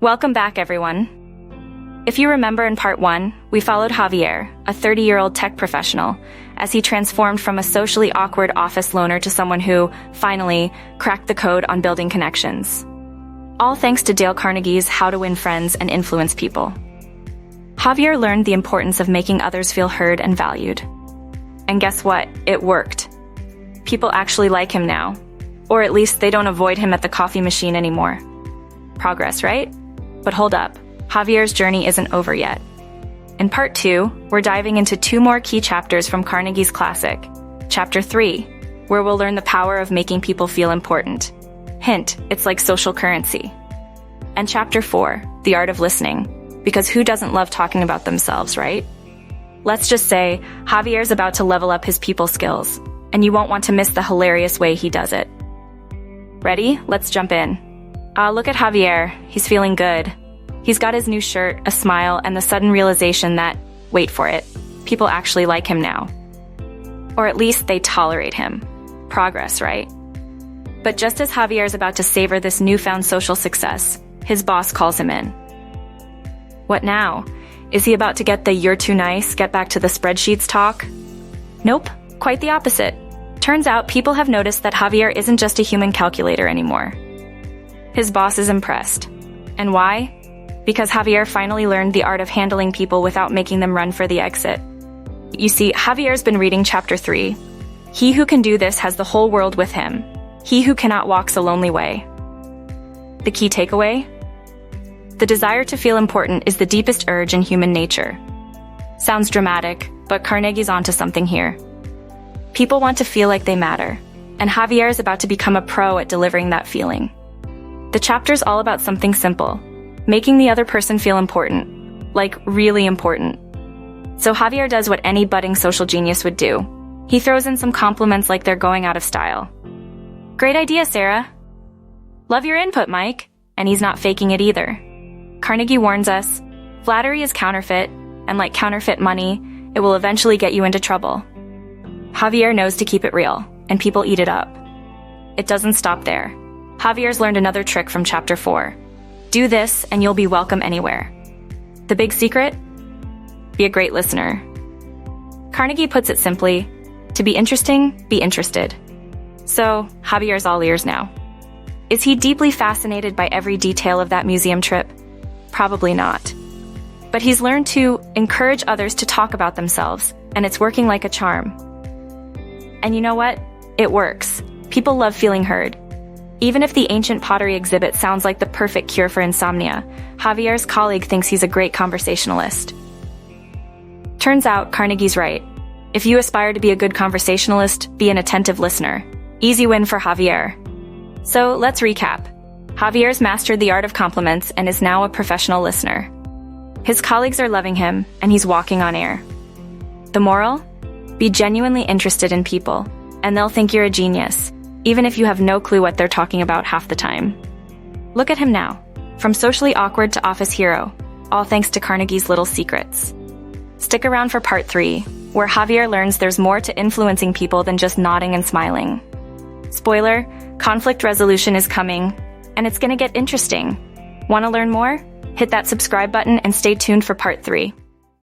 Welcome back, everyone. If you remember in part 1, we followed Javier, a 30-year-old tech professional, as he transformed from a socially awkward office loner to someone who, finally, cracked the code on building connections. All thanks to Dale Carnegie's How to Win Friends and Influence People. Javier learned the importance of making others feel heard and valued. And guess what? It worked. People actually like him now. Or at least they don't avoid him at the coffee machine anymore. Progress, right? But hold up, Javier's journey isn't over yet. In part 2, we're diving into 2 more key chapters from Carnegie's classic. Chapter 3, where we'll learn the power of making people feel important. Hint, it's like social currency. And Chapter 4, the art of listening, because who doesn't love talking about themselves, right? Let's just say, Javier's about to level up his people skills, and you won't want to miss the hilarious way he does it. Ready? Let's jump in. Look at Javier. He's feeling good. He's got his new shirt, a smile, and the sudden realization that, wait for it, people actually like him now. Or at least they tolerate him. Progress, right? But just as Javier's about to savor this newfound social success, his boss calls him in. What now? Is he about to get the "you're too nice, get back to the spreadsheets" talk? Nope, quite the opposite. Turns out people have noticed that Javier isn't just a human calculator anymore. His boss is impressed. And why? Because Javier finally learned the art of handling people without making them run for the exit. You see, Javier's been reading Chapter 3. He who can do this has the whole world with him. He who cannot walks a lonely way. The key takeaway? The desire to feel important is the deepest urge in human nature. Sounds dramatic, but Carnegie's onto something here. People want to feel like they matter, and Javier is about to become a pro at delivering that feeling. The chapter's all about something simple, making the other person feel important, like really important. So Javier does what any budding social genius would do. He throws in some compliments like they're going out of style. Great idea, Sarah. Love your input, Mike. And he's not faking it either. Carnegie warns us, flattery is counterfeit, and like counterfeit money, it will eventually get you into trouble. Javier knows to keep it real, and people eat it up. It doesn't stop there. Javier's learned another trick from Chapter 4. Do this, and you'll be welcome anywhere. The big secret? Be a great listener. Carnegie puts it simply, to be interesting, be interested. So, Javier's all ears now. Is he deeply fascinated by every detail of that museum trip? Probably not. But he's learned to encourage others to talk about themselves, and it's working like a charm. And you know what? It works. People love feeling heard. Even if the ancient pottery exhibit sounds like the perfect cure for insomnia, Javier's colleague thinks he's a great conversationalist. Turns out, Carnegie's right. If you aspire to be a good conversationalist, be an attentive listener. Easy win for Javier. So, let's recap. Javier's mastered the art of compliments and is now a professional listener. His colleagues are loving him, and he's walking on air. The moral? Be genuinely interested in people, and they'll think you're a genius, even if you have no clue what they're talking about half the time. Look at him now. From socially awkward to office hero, all thanks to Carnegie's little secrets. Stick around for part 3, where Javier learns there's more to influencing people than just nodding and smiling. Spoiler, conflict resolution is coming, and it's gonna get interesting. Want to learn more? Hit that subscribe button and stay tuned for part 3.